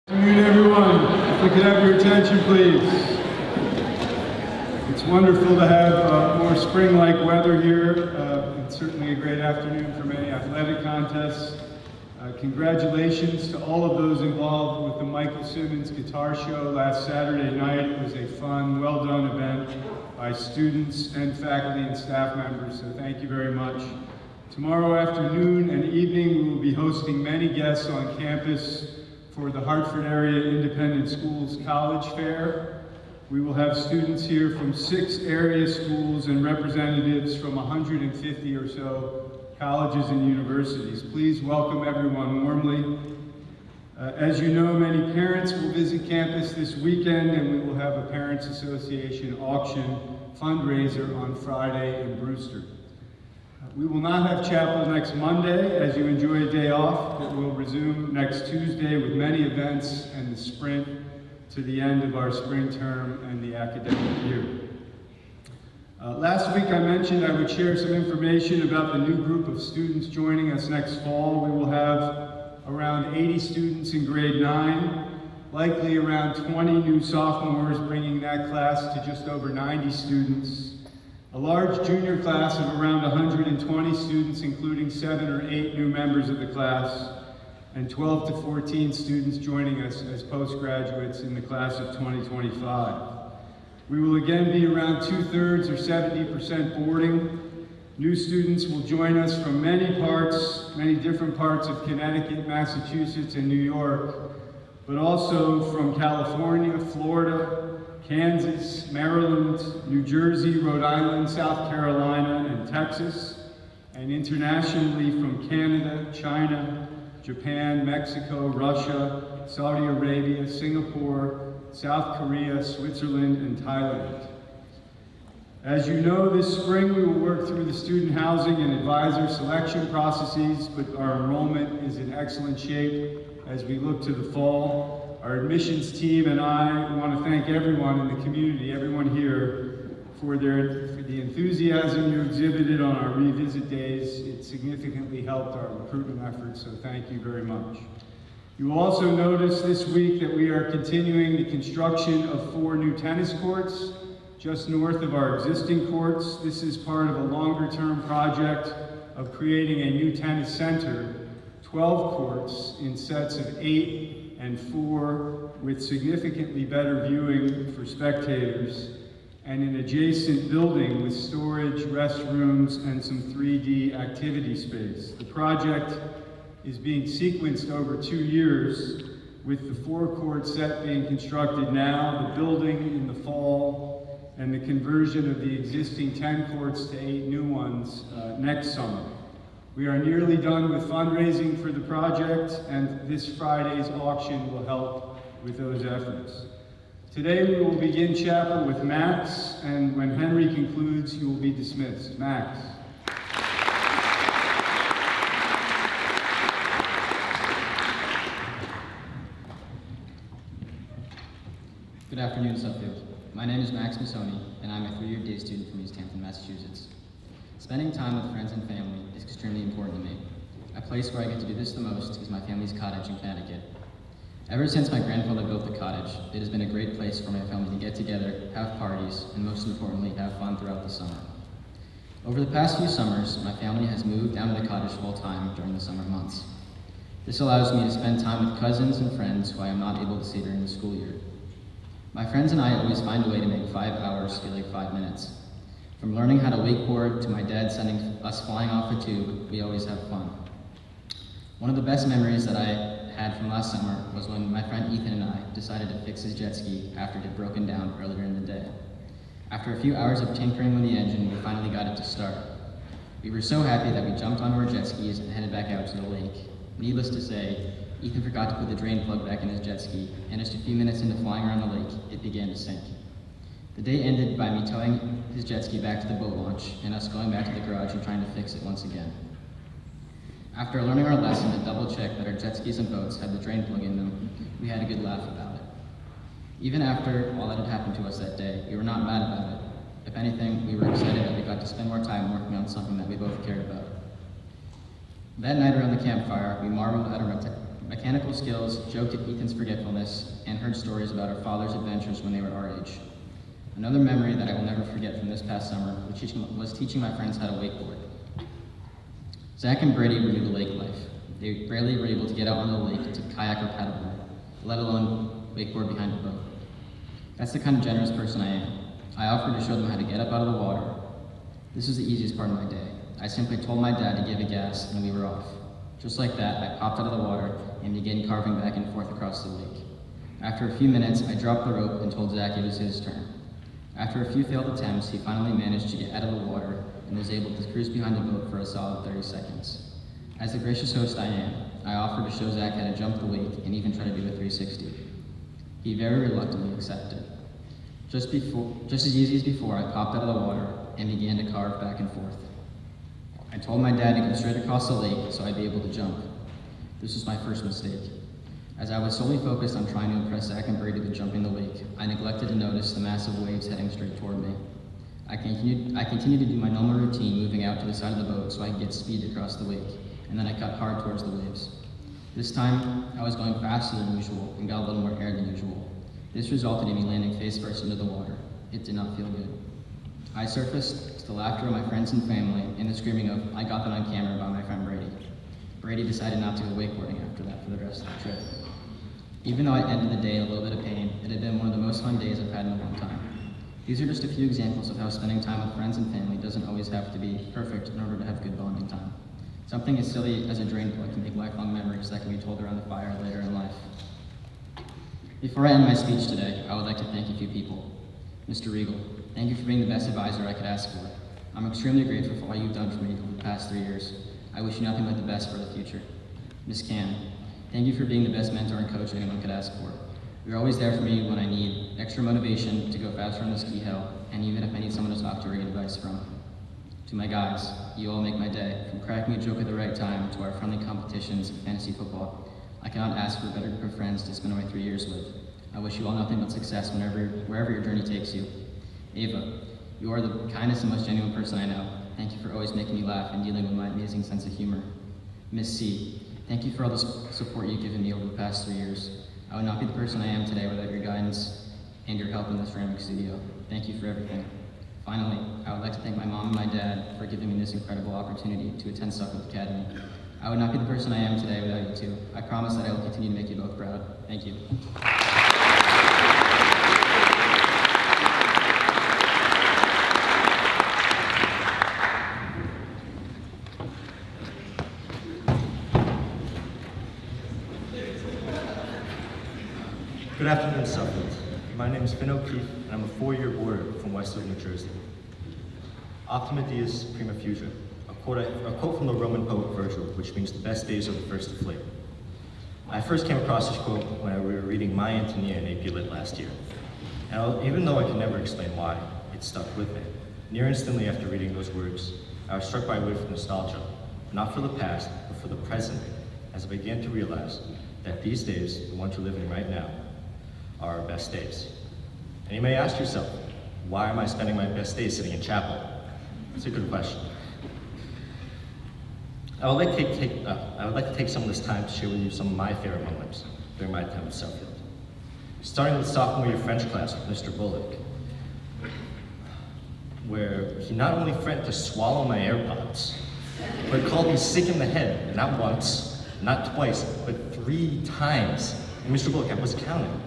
Good afternoon, everyone. If we could have your attention, please. It's wonderful to have more spring-like weather here. It's certainly a great afternoon for many athletic contests. Congratulations to all of those involved with the Michael Simmons Guitar Show last Saturday night. It was a fun, well-done event by students and faculty and staff members, so thank you very much. Tomorrow afternoon and evening, we will be hosting many guests on campus for the Hartford Area Independent Schools College Fair. We will have students here from 6 area schools and representatives from 150 or so colleges and universities. Please welcome everyone warmly. As you know, many parents will visit campus this weekend, and we will have a Parents Association auction fundraiser on Friday in Brewster. We will not have chapel next Monday as you enjoy a day off, but we'll resume next Tuesday with many events and the sprint to the end of our spring term and the academic year. Last week I mentioned I would share some information about the new group of students joining us next fall. We will have around 80 students in grade 9, likely around 20 new sophomores, bringing that class to just over 90 students. A large junior class of around 120 students, including 7 or 8 new members of the class, and 12 to 14 students joining us as postgraduates in the class of 2025. We will again be around 2/3 or 70% boarding. New students will join us from many different parts of Connecticut, Massachusetts, and New York, but also from California, Florida, Kansas, Maryland, New Jersey, Rhode Island, South Carolina, and Texas, and internationally from Canada, China, Japan, Mexico, Russia, Saudi Arabia, Singapore, South Korea, Switzerland, and Thailand. As you know, this spring we will work through the student housing and advisor selection processes, but our enrollment is in excellent shape as we look to the fall. Our admissions team and I want to thank everyone in the community, everyone here, for the enthusiasm you exhibited on our revisit days. It significantly helped our recruitment efforts, so thank you very much. You will also notice this week that we are continuing the construction of 4 new tennis courts just north of our existing courts. This is part of a longer-term project of creating a new tennis center, 12 courts in sets of 8 and 4 with significantly better viewing for spectators, and an adjacent building with storage, restrooms, and some 3D activity space. The project is being sequenced over 2 years, with the 4-court set being constructed now, the building in the fall, and the conversion of the existing 10 courts to 8 new ones next summer. We are nearly done with fundraising for the project, and this Friday's auction will help with those efforts. Today we will begin chapel with Max, and when Henry concludes, you will be dismissed. Max. Good afternoon, Suffield. My name is Max Missoni, and I'm a 3-year day student from East Hampton, Massachusetts. Spending time with friends and family is extremely important to me. A place where I get to do this the most is my family's cottage in Connecticut. Ever since my grandfather built the cottage, it has been a great place for my family to get together, have parties, and most importantly, have fun throughout the summer. Over the past few summers, my family has moved down to the cottage full-time during the summer months. This allows me to spend time with cousins and friends who I am not able to see during the school year. My friends and I always find a way to make 5 hours feel like 5 minutes. From learning how to wakeboard to my dad sending us flying off a tube, we always have fun. One of the best memories that I had from last summer was when my friend Ethan and I decided to fix his jet ski after it had broken down earlier in the day. After a few hours of tinkering with the engine, we finally got it to start. We were so happy that we jumped onto our jet skis and headed back out to the lake. Needless to say, Ethan forgot to put the drain plug back in his jet ski, and just a few minutes into flying around the lake, it began to sink. The day ended by me towing his jet ski back to the boat launch, and us going back to the garage and trying to fix it once again. After learning our lesson to double check that our jet skis and boats had the drain plug in them, we had a good laugh about it. Even after all that had happened to us that day, we were not mad about it. If anything, we were excited that we got to spend more time working on something that we both cared about. That night around the campfire, we marveled at our mechanical skills, joked at Ethan's forgetfulness, and heard stories about our father's adventures when they were our age. Another memory that I will never forget from this past summer was teaching my friends how to wakeboard. Zach and Brady were new to lake life. They rarely were able to get out on the lake to kayak or paddleboard, let alone wakeboard behind a boat. That's the kind of generous person I am. I offered to show them how to get up out of the water. This was the easiest part of my day. I simply told my dad to give a gas and we were off. Just like that, I popped out of the water and began carving back and forth across the lake. After a few minutes, I dropped the rope and told Zach it was his turn. After a few failed attempts, he finally managed to get out of the water and was able to cruise behind the boat for a solid 30 seconds. As the gracious host I am, I offered to show Zach how to jump the lake and even try to do a 360. He very reluctantly accepted. Just as easy as before, I popped out of the water and began to carve back and forth. I told my dad to go straight across the lake so I'd be able to jump. This was my first mistake. As I was solely focused on trying to impress Zach and Brady with jumping the lake, I neglected to notice the massive waves heading straight toward me. I continued to do my normal routine, moving out to the side of the boat so I could get speed across the lake, and then I cut hard towards the waves. This time, I was going faster than usual and got a little more air than usual. This resulted in me landing face first into the water. It did not feel good. I surfaced to the laughter of my friends and family and the screaming of, "I got that on camera" by my friend Brady. Brady decided not to go wakeboarding after that for the rest of the trip. Even though I ended the day in a little bit of pain, it had been one of the most fun days I've had in a long time. These are just a few examples of how spending time with friends and family doesn't always have to be perfect in order to have good bonding time. Something as silly as a drain plug can make lifelong memories that can be told around the fire later in life. Before I end my speech today, I would like to thank a few people. Mr. Regal, thank you for being the best advisor I could ask for. I'm extremely grateful for all you've done for me over the past 3 years. I wish you nothing but the best for the future. Ms. Cam, thank you for being the best mentor and coach anyone could ask for. You're always there for me when I need extra motivation to go faster on the ski hill, and even if I need someone to talk to or get advice from. To my guys, you all make my day, from cracking a joke at the right time to our friendly competitions in fantasy football. I cannot ask for a better group of friends to spend my 3 years with. I wish you all nothing but success wherever your journey takes you. Ava, you are the kindest and most genuine person I know. Thank you for always making me laugh and dealing with my amazing sense of humor. Miss C, thank you for all the support you've given me over the past 3 years. I would not be the person I am today without your guidance and your help in this ceramic studio. Thank you for everything. Finally, I would like to thank my mom and my dad for giving me this incredible opportunity to attend Suffolk Academy. I would not be the person I am today without you two. I promise that I will continue to make you both proud. Thank you. Good afternoon, Suffolk. My name is Finn O'Keefe, and I'm a 4-year boarder from Westwood, New Jersey. Optima Dies Prima Fuga, a quote from the Roman poet Virgil, which means the best days are the first to flee. I first came across this quote when we were reading My Antonia in AP Lit last year. And even though I can never explain why, it stuck with me. Near instantly after reading those words, I was struck by a wave of nostalgia, not for the past, but for the present, as I began to realize that these days, the ones we're living right now, are our best days. And you may ask yourself, why am I spending my best days sitting in chapel? It's a good question. I would like to take some of this time to share with you some of my favorite moments during my time at Suffield. Starting with sophomore year French class with Mr. Bullock, where he not only threatened to swallow my AirPods, but called me sick in the head, not once, not twice, but 3 times. And Mr. Bullock, I was counting.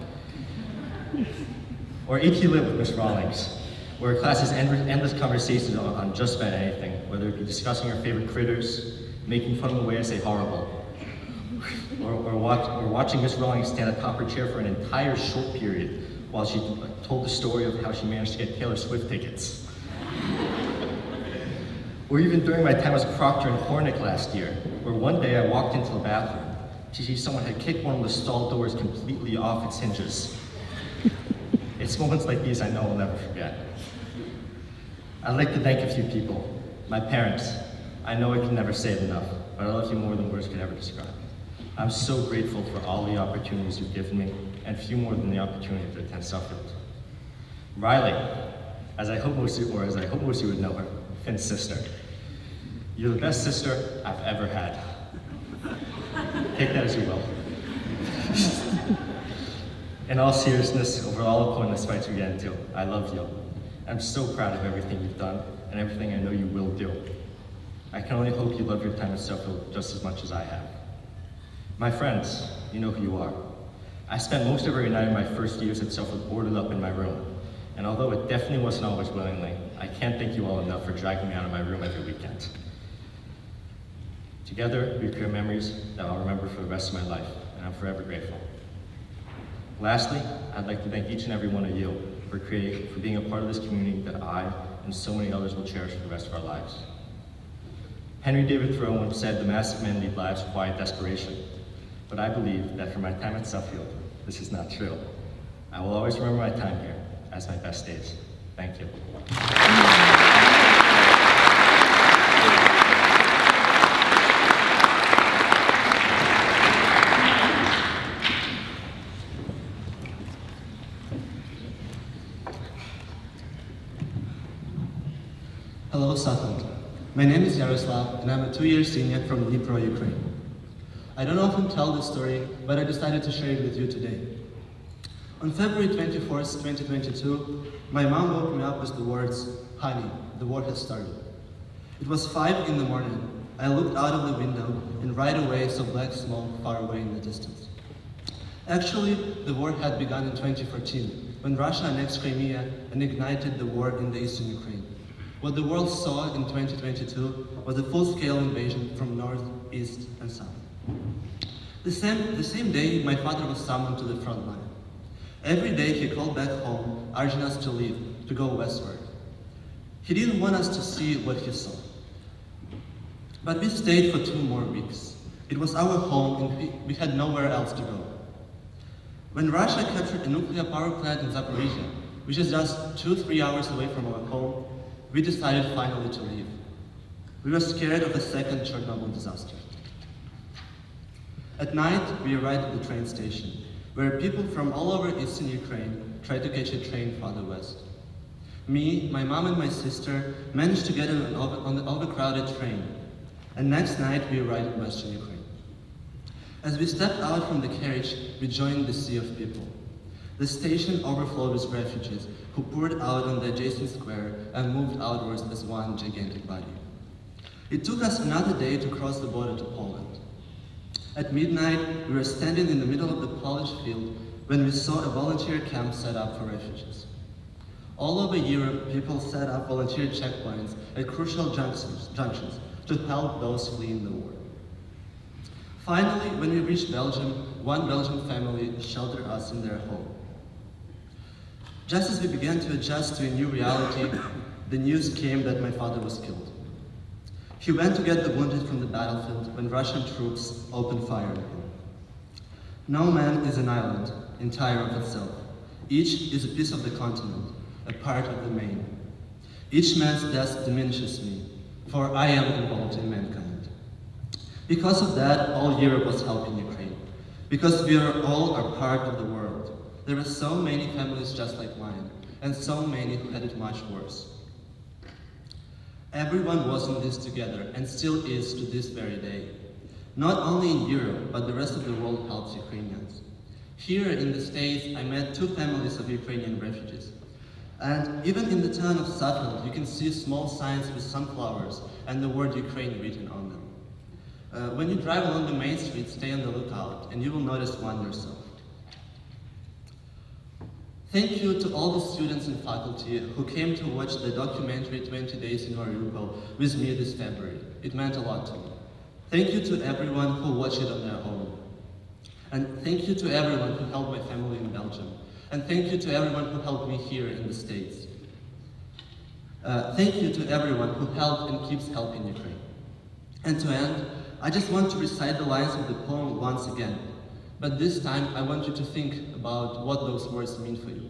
Or AP Lit with Ms. Rawlings, where class has endless conversations on just about anything, whether it be discussing our favorite critters, making fun of the way I say horrible, or watching Ms. Rawlings stand atop her chair for an entire short period while she told the story of how she managed to get Taylor Swift tickets. Or even during my time as a proctor in Hornick last year, where one day I walked into the bathroom to see someone had kicked one of the stall doors completely off its hinges. It's moments like these I know I'll never forget. I'd like to thank a few people. My parents. I know I can never say it enough, but I love you more than words could ever describe. I'm so grateful for all the opportunities you've given me, and few more than the opportunity to attend Suffield. Riley, as I hope most of you would know her, Finn's sister. You're the best sister I've ever had. Take that as you will. In all seriousness, over all the pointless fights we get into, I love you. I'm so proud of everything you've done and everything I know you will do. I can only hope you love your time at Suffield just as much as I have. My friends, you know who you are. I spent most of every night of my first years at Suffield boarded up in my room, and although it definitely wasn't always willingly, I can't thank you all enough for dragging me out of my room every weekend. Together, we create memories that I'll remember for the rest of my life, and I'm forever grateful. Lastly, I'd like to thank each and every one of you for being a part of this community that I and so many others will cherish for the rest of our lives. Henry David Thoreau once said, "The mass of men lead lives of quiet desperation." But I believe that for my time at Suffield, this is not true. I will always remember my time here as my best days. Thank you. Hello, Suffield. My name is Yaroslav, and I'm a 2-year senior from Dnipro, Ukraine. I don't often tell this story, but I decided to share it with you today. On February 24th, 2022, my mom woke me up with the words, "Honey, the war has started." It was 5 in the morning. I looked out of the window, and right away saw black smoke far away in the distance. Actually, the war had begun in 2014, when Russia annexed Crimea and ignited the war in the eastern Ukraine. What the world saw in 2022 was a full-scale invasion from north, east, and south. The same day, my father was summoned to the front line. Every day he called back home, urging us to leave, to go westward. He didn't want us to see what he saw. But we stayed for 2 more weeks. It was our home and we had nowhere else to go. When Russia captured a nuclear power plant in Zaporizhia, which is just 2-3 hours away from our home, we decided finally to leave. We were scared of a second Chernobyl disaster. At night, we arrived at the train station, where people from all over eastern Ukraine tried to catch a train farther west. Me, my mom, and my sister managed to get on the overcrowded train, and next night we arrived in western Ukraine. As we stepped out from the carriage, we joined the sea of people. The station overflowed with refugees who poured out on the adjacent square and moved outwards as one gigantic body. It took us another day to cross the border to Poland. At midnight, we were standing in the middle of the Polish field when we saw a volunteer camp set up for refugees. All over Europe, people set up volunteer checkpoints at crucial junctions to help those fleeing the war. Finally, when we reached Belgium, one Belgian family sheltered us in their home. Just as we began to adjust to a new reality, the news came that my father was killed. He went to get the wounded from the battlefield when Russian troops opened fire on him. No man is an island, entire of itself. Each is a piece of the continent, a part of the main. Each man's death diminishes me, for I am involved in mankind. Because of that, all Europe was helping Ukraine. Because we all are part of the world. There are so many families just like mine, and so many who had it much worse. Everyone was in this together, and still is to this very day. Not only in Europe, but the rest of the world helps Ukrainians. Here in the States, I met 2 families of Ukrainian refugees. And even in the town of Suffield, you can see small signs with sunflowers and the word Ukraine written on them. When you drive along the main street, stay on the lookout, and you will notice one yourself. Thank you to all the students and faculty who came to watch the documentary 20 Days in Mariupol with me this February. It meant a lot to me. Thank you to everyone who watched it on their own. And thank you to everyone who helped my family in Belgium. And thank you to everyone who helped me here in the States. Thank you to everyone who helped and keeps helping Ukraine. And to end, I just want to recite the lines of the poem once again. But this time, I want you to think about what those words mean for you.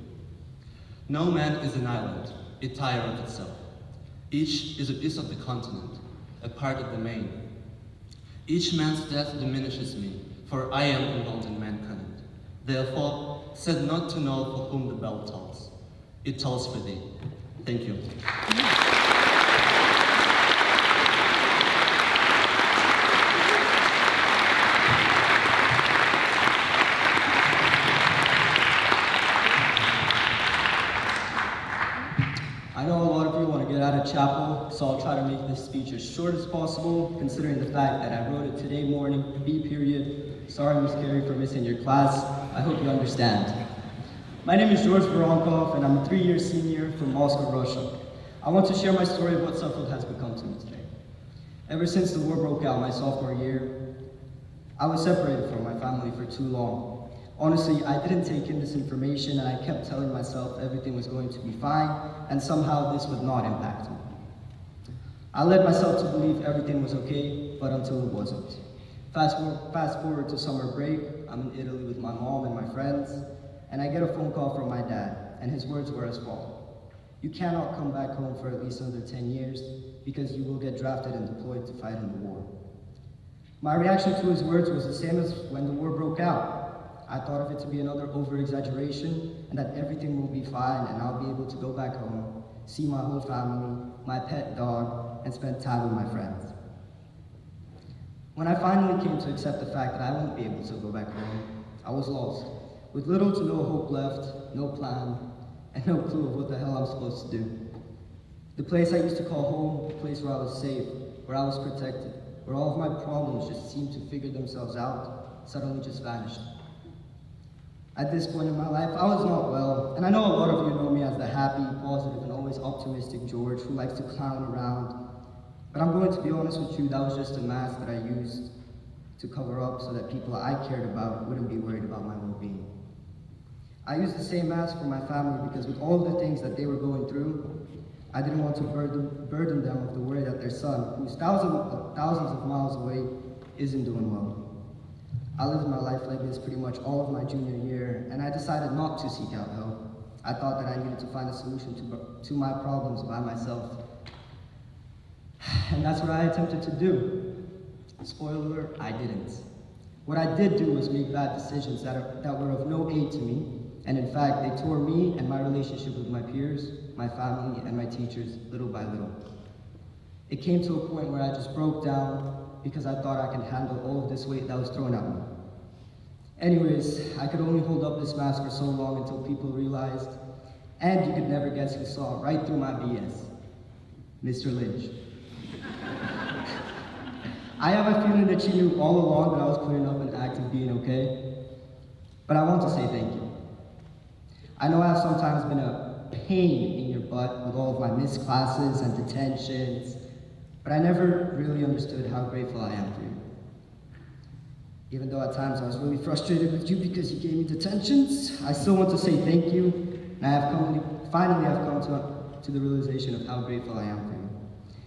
No man is an island, entire of itself. Each is a piece of the continent, a part of the main. Each man's death diminishes me, for I am involved in mankind. Therefore, said not to know for whom the bell tolls. It tolls for thee. Thank you. chapel, so I'll try to make this speech as short as possible, considering the fact that I wrote it today morning, B period. Sorry, Miss Carey, for missing your class. I hope you understand. My name is George Voronkov, and I'm a 3-year senior from Moscow, Russia. I want to share my story of what Suffield has become to me today. Ever since the war broke out my sophomore year, I was separated from my family for too long. Honestly, I didn't take in this information, and I kept telling myself everything was going to be fine, and somehow this would not impact me. I led myself to believe everything was okay, but until it wasn't. Fast forward to summer break, I'm in Italy with my mom and my friends, and I get a phone call from my dad, and his words were as follows. You cannot come back home for at least another 10 years because you will get drafted and deployed to fight in the war. My reaction to his words was the same as when the war broke out. I thought of it to be another over-exaggeration and that everything will be fine and I'll be able to go back home, see my whole family, my pet dog, and spend time with my friends. When I finally came to accept the fact that I won't be able to go back home, I was lost, with little to no hope left, no plan, and no clue of what the hell I'm supposed to do. The place I used to call home, the place where I was safe, where I was protected, where all of my problems just seemed to figure themselves out, suddenly just vanished. At this point in my life, I was not well, and I know a lot of you know me as the happy, positive, and always optimistic George who likes to clown around. But I'm going to be honest with you, that was just a mask that I used to cover up so that people I cared about wouldn't be worried about my well-being. I used the same mask for my family because with all the things that they were going through, I didn't want to burden them with the worry that their son, who's thousands of miles away, isn't doing well. I lived my life like this pretty much all of my junior year, and I decided not to seek out help. I thought that I needed to find a solution to my problems by myself. And that's what I attempted to do. Spoiler alert, I didn't. What I did do was make bad decisions that were of no aid to me, and in fact, they tore me and my relationship with my peers, my family, and my teachers little by little. It came to a point where I just broke down because I thought I could handle all of this weight that was thrown at me. Anyways, I could only hold up this mask for so long until people realized, and you could never guess who saw right through my BS, Mr. Lynch. I have a feeling that she knew all along that I was clearing up and acting being okay, but I want to say thank you. I know I've sometimes been a pain in your butt with all of my missed classes and detentions, but I never really understood how grateful I am for you. Even though at times I was really frustrated with you because you gave me detentions, I still want to say thank you, and finally I've come to the realization of how grateful I am for you,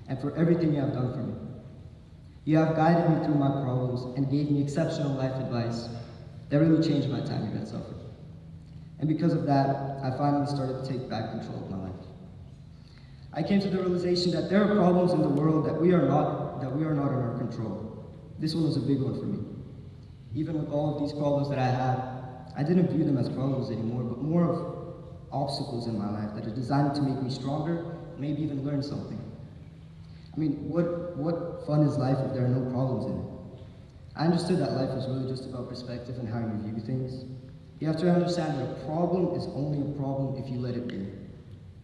and for everything you have done for me. You have guided me through my problems and gave me exceptional life advice that really changed my time here at Suffolk. And because of that, I finally started to take back control of my life. I came to the realization that there are problems in the world that we are not in our control. This one was a big one for me. Even with all of these problems that I had, I didn't view them as problems anymore, but more of obstacles in my life that are designed to make me stronger, maybe even learn something. I mean, what fun is life if there are no problems in it? I understood that life is really just about perspective and how you view things. You have to understand that a problem is only a problem if you let it be.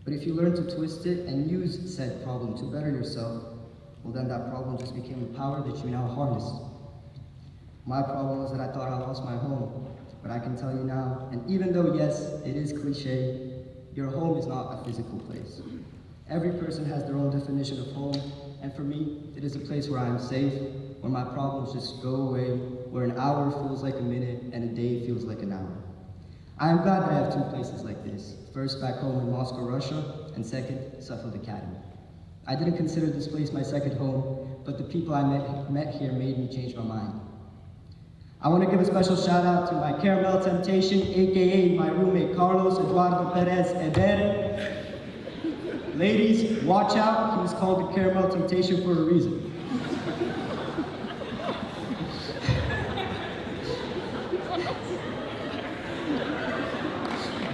But if you learn to twist it and use said problem to better yourself, well then that problem just became a power that you now harness. My problem was that I thought I lost my home, but I can tell you now, and even though yes, it is cliche, your home is not a physical place. Every person has their own definition of home, and for me, it is a place where I am safe, where my problems just go away, where an hour feels like a minute and a day feels like an hour. I am glad that I have two places like this. First, back home in Moscow, Russia, and second, Suffield Academy. I didn't consider this place my second home, but the people I met here made me change my mind. I want to give a special shout out to my caramel temptation, AKA my roommate Carlos Eduardo Perez Eder. Ladies, watch out, he was called the caramel temptation for a reason.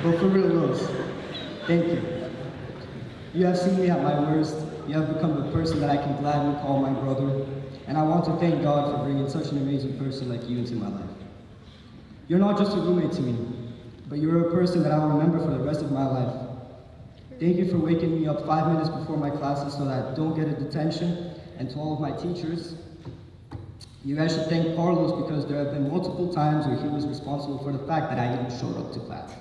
But for real, Rose, thank you. You have seen me at my worst. You have become the person that I can gladly call my brother. And I want to thank God for bringing such an amazing person like you into my life. You're not just a roommate to me, but you're a person that I will remember for the rest of my life. Thank you for waking me up 5 minutes before my classes so that I don't get a detention. And to all of my teachers, you guys should thank Carlos because there have been multiple times where he was responsible for the fact that I even showed up to class.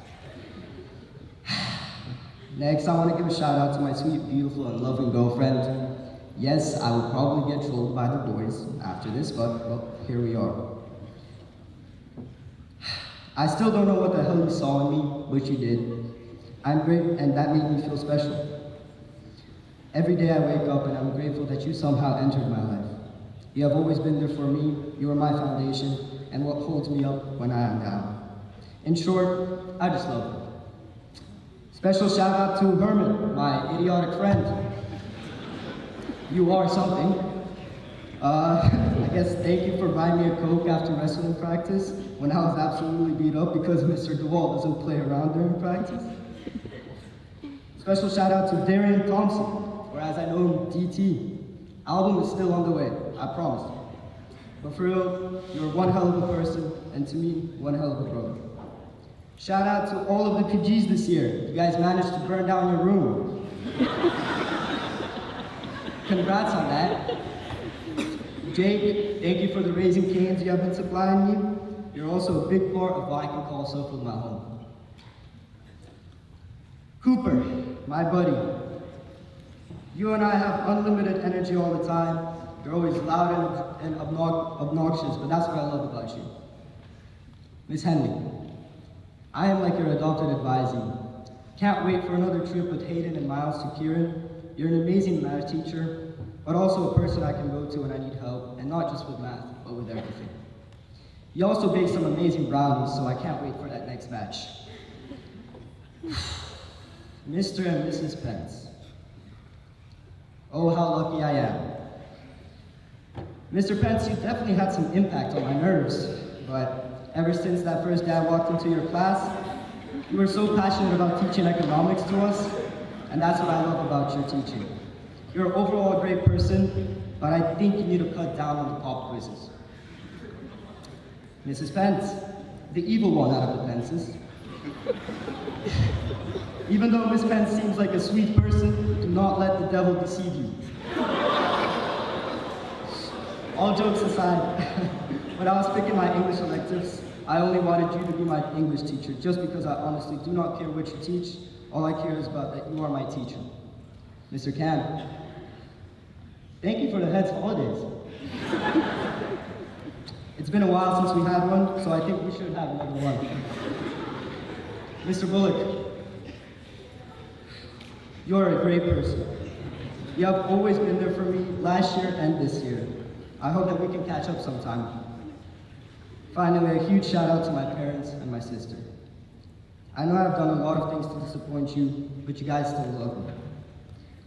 Next, I want to give a shout out to my sweet, beautiful, and loving girlfriend. Yes, I will probably get trolled by the boys after this, but well, here we are. I still don't know what the hell you saw in me, but you did. I'm great, and that made me feel special. Every day I wake up and I'm grateful that you somehow entered my life. You have always been there for me, you are my foundation, and what holds me up when I am down. In short, I just love you. Special shout out to Herman, my idiotic friend. You are something. I guess thank you for buying me a Coke after wrestling practice when I was absolutely beat up because Mr. DeWalt doesn't play around during practice. Special shout out to Darian Thompson, or as I know him, DT. Album is still on the way, I promise. But for real, you're one hell of a person, and to me, one hell of a brother. Shout out to all of the PGs this year. You guys managed to burn down your room. Congrats on that. Jake, thank you for the Raising Cane's you have been supplying me. You're also a big part of why I can call Suffield my home. Cooper, my buddy. You and I have unlimited energy all the time. You're always loud and obnoxious, but that's what I love about you. Miss Henley, I am like your adopted advisee. Can't wait for another trip with Hayden and Miles to Kieran. You're an amazing math teacher, but also a person I can go to when I need help, and not just with math, but with everything. You also bake some amazing brownies, so I can't wait for that next batch. Mr. and Mrs. Pence. Oh, how lucky I am. Mr. Pence, you definitely had some impact on my nerves, but ever since that first day I walked into your class, you were so passionate about teaching economics to us, and that's what I love about your teaching. You're overall a great person, but I think you need to cut down on the pop quizzes. Mrs. Pence, the evil one out of the Pences. Even though Miss Pence seems like a sweet person, do not let the devil deceive you. All jokes aside, when I was picking my English electives, I only wanted you to be my English teacher, just because I honestly do not care what you teach. All I care is about that you are my teacher. Mr. Cam, thank you for the heads holidays. It's been a while since we had one, so I think we should have another one. Mr. Bullock, you're a great person. You have always been there for me last year and this year. I hope that we can catch up sometime. Finally, a huge shout out to my parents and my sister. I know I've done a lot of things to disappoint you, but you guys still love me.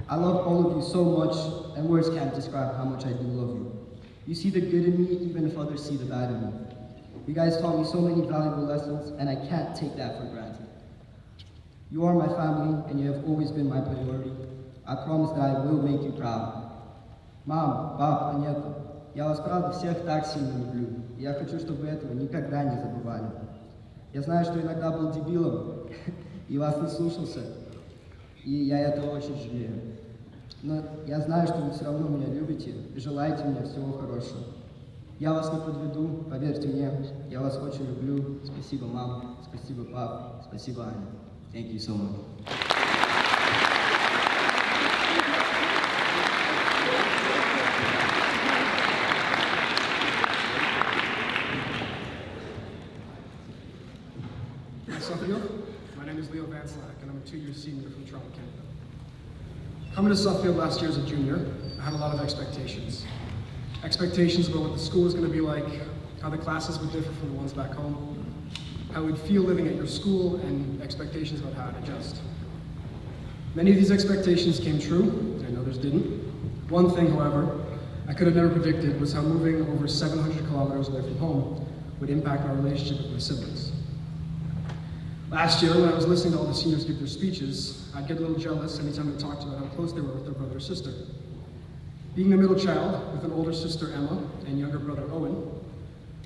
I love all of you so much, and words can't describe how much I do love you. You see the good in me, even if others see the bad in me. You guys taught me so many valuable lessons, and I can't take that for granted. You are my family, and you have always been my priority. I promise that I will make you proud. Mom, Pap, Анета, я вас правда всех так сильно люблю. И я хочу, чтобы вы этого никогда не забывали. Я знаю, что иногда был дебилом, и вас не слушался, и я этого очень жалею. Но я знаю, что вы все равно меня любите и желаете мне всего хорошего. Я вас не подведу, поверьте мне, я вас очень люблю. Спасибо, мама, спасибо, пап, спасибо, Аня. Thank you so much. Suffield. My name is Leo Van Slack, and I'm a 2-year senior from Toronto, Canada. Coming to Suffield last year as a junior, I had a lot of expectations. Expectations about what the school was going to be like, how the classes would differ from the ones back home, how we'd feel living at your school, and expectations about how I'd adjust. Many of these expectations came true, and others didn't. One thing, however, I could have never predicted was how moving over 700 kilometers away from home would impact my relationship with my siblings. Last year, when I was listening to all the seniors give their speeches, I'd get a little jealous anytime they talked about how close they were with their brother or sister. Being the middle child, with an older sister, Emma, and younger brother, Owen,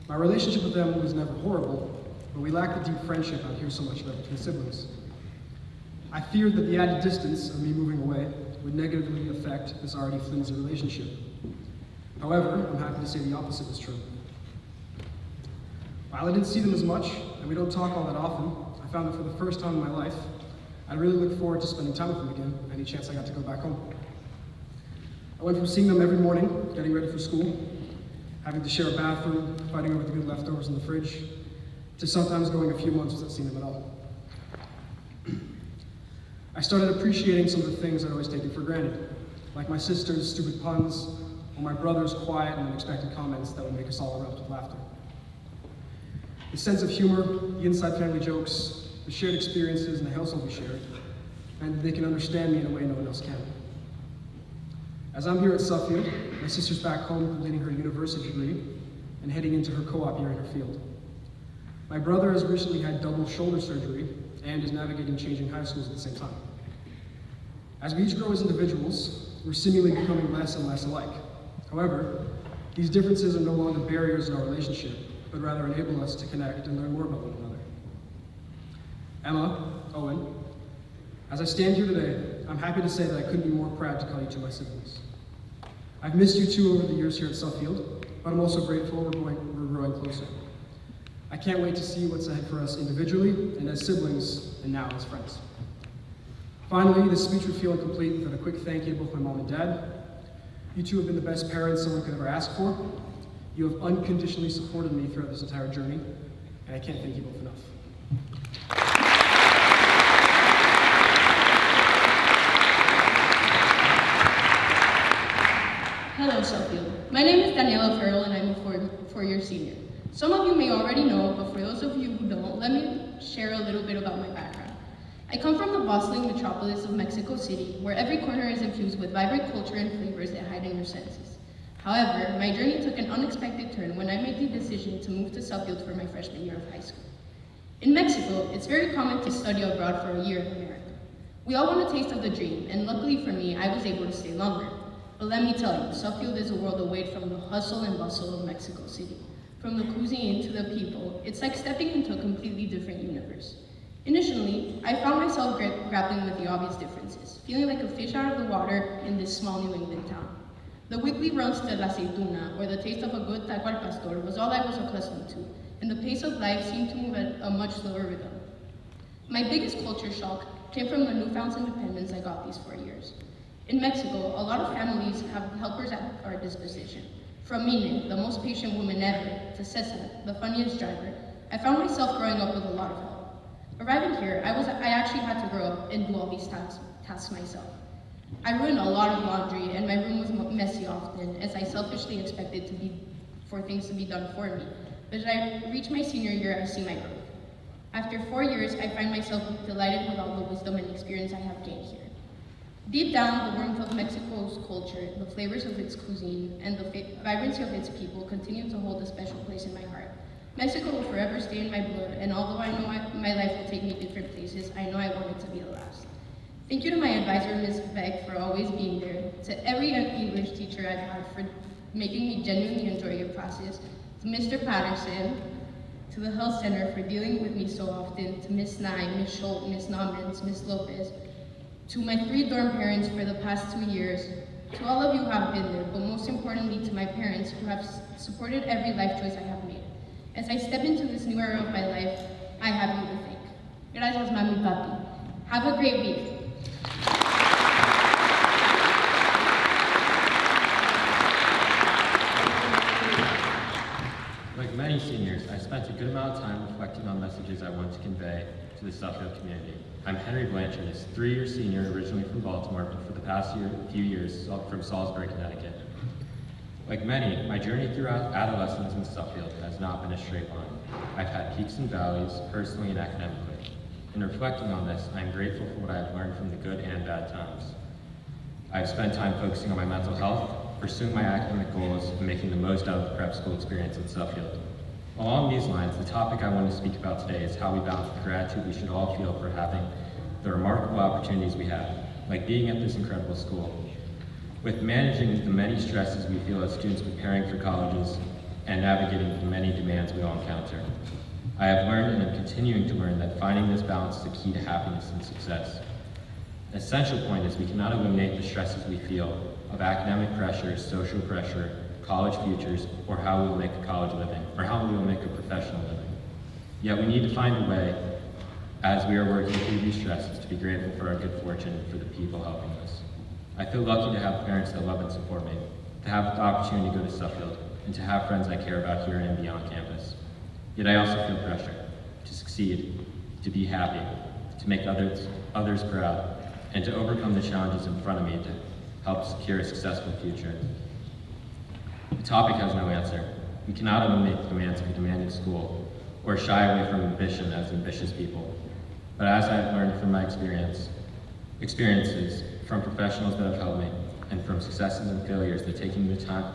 my relationship with them was never horrible, but we lacked the deep friendship I hear so much about between siblings. I feared that the added distance of me moving away would negatively affect this already flimsy relationship. However, I'm happy to say the opposite was true. While I didn't see them as much, and we don't talk all that often, I found that for the first time in my life, I really look forward to spending time with them again, any chance I got to go back home. I went from seeing them every morning, getting ready for school, having to share a bathroom, fighting over the good leftovers in the fridge, to sometimes going a few months without seeing them at all. I started appreciating some of the things I'd always taken for granted, like my sister's stupid puns, or my brother's quiet and unexpected comments that would make us all erupt with laughter. The sense of humor, the inside family jokes, the shared experiences, and the household we shared, and they can understand me in a way no one else can. As I'm here at Suffield, my sister's back home completing her university degree and heading into her co-op year in her field. My brother has recently had double shoulder surgery and is navigating changing high schools at the same time. As we each grow as individuals, we're seemingly becoming less and less alike. However, these differences are no longer barriers in our relationship, but rather enable us to connect and learn more about one another. Emma, Owen, as I stand here today, I'm happy to say that I couldn't be more proud to call you two my siblings. I've missed you two over the years here at Suffield, but I'm also grateful we're growing closer. I can't wait to see what's ahead for us individually and as siblings, and now as friends. Finally, this speech would feel incomplete without a quick thank you to both my mom and dad. You two have been the best parents someone could ever ask for. You have unconditionally supported me throughout this entire journey, and I can't thank you both enough. Hello, Suffield. My name is Daniela Ferell, and I'm a four-year senior. Some of you may already know, but for those of you who don't, let me share a little bit about my background. I come from the bustling metropolis of Mexico City, where every corner is infused with vibrant culture and flavors that heighten your senses. However, my journey took an unexpected turn when I made the decision to move to Suffield for my freshman year of high school. In Mexico, it's very common to study abroad for a year in America. We all want a taste of the dream, and luckily for me, I was able to stay longer. But let me tell you, Suffield is a world away from the hustle and bustle of Mexico City. From the cuisine to the people, it's like stepping into a completely different universe. Initially, I found myself grappling with the obvious differences, feeling like a fish out of the water in this small New England town. The weekly runs to La Aceituna, or the taste of a good taco al pastor, was all I was accustomed to, and the pace of life seemed to move at a much slower rhythm. My biggest culture shock came from the newfound independence I got these 4 years. In Mexico, a lot of families have helpers at our disposition. From Mine, the most patient woman ever, to Cesar, the funniest driver, I found myself growing up with a lot of help. Arriving here, I actually had to grow up and do all these tasks myself. I ruined a lot of laundry, and my room was messy often, as I selfishly expected for things to be done for me. But as I reach my senior year, I see my growth. After 4 years, I find myself delighted with all the wisdom and experience I have gained here. Deep down, the warmth of Mexico's culture, the flavors of its cuisine, and the vibrancy of its people continue to hold a special place in my heart. Mexico will forever stay in my blood, and although I know my life will take me different places, I know I want it to be the last. Thank you to my advisor, Ms. Beck, for always being there, to every English teacher I've had for making me genuinely enjoy your classes, to Mr. Patterson, to the health center for dealing with me so often, to Ms. Nye, Ms. Schultz, Ms. Namens, Ms. Lopez, to my 3 dorm parents for the past 2 years, to all of you who have been there, but most importantly to my parents who have supported every life choice I have made. As I step into this new era of my life, I have you to thank. Gracias, Mami Papi. Have a great week. Like many seniors, I spent a good amount of time reflecting on messages I want to convey to the Suffield community. I'm Henry Blanchard, a 3-year senior originally from Baltimore, but for the past few years from Salisbury, Connecticut. Like many, my journey throughout adolescence in Suffield has not been a straight line. I've had peaks and valleys, personally and academically. In reflecting on this, I am grateful for what I have learned from the good and bad times. I've spent time focusing on my mental health, pursuing my academic goals, and making the most out of the prep school experience at Suffield. Along these lines, the topic I want to speak about today is how we balance the gratitude we should all feel for having the remarkable opportunities we have, like being at this incredible school, with managing the many stresses we feel as students preparing for colleges and navigating the many demands we all encounter. I have learned and am continuing to learn that finding this balance is the key to happiness and success. An essential point is we cannot eliminate the stresses we feel of academic pressure, social pressure, college futures, or how we will make a college living, or how we will make a professional living. Yet we need to find a way, as we are working through these stresses, to be grateful for our good fortune and for the people helping us. I feel lucky to have parents that love and support me, to have the opportunity to go to Suffield, and to have friends I care about here and beyond campus. Yet I also feel pressure to succeed, to be happy, to make others proud, and to overcome the challenges in front of me to help secure a successful future. The topic has no answer. We cannot eliminate the demands of a demanding school, or shy away from ambition as ambitious people. But as I have learned from my experiences, from professionals that have helped me, and from successes and failures, that taking the time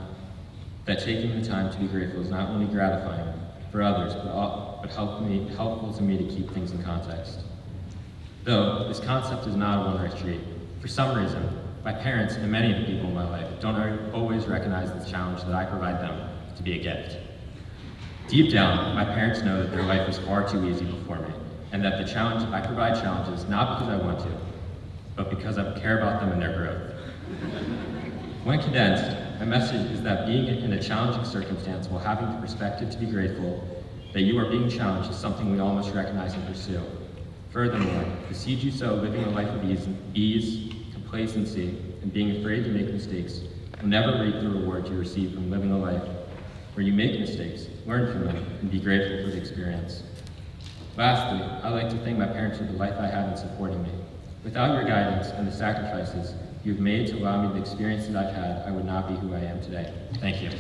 to be grateful is not only gratifying for others, but helpful to me to keep things in context. Though this concept is not a one-way street, for some reason, my parents and many of the people in my life don't always recognize the challenge that I provide them to be a gift. Deep down, my parents know that their life was far too easy before me, and that I provide challenges not because I want to, but because I care about them and their growth. When condensed, my message is that being in a challenging circumstance while having the perspective to be grateful that you are being challenged is something we all must recognize and pursue. Furthermore, the seed you sow living a life of ease, complacency, and being afraid to make mistakes will never reap the reward you receive from living a life where you make mistakes, learn from them, and be grateful for the experience. Lastly, I'd like to thank my parents for the life I had in supporting me. Without your guidance and the sacrifices you've made to allow me the experience that I've had, I would not be who I am today. Thank you.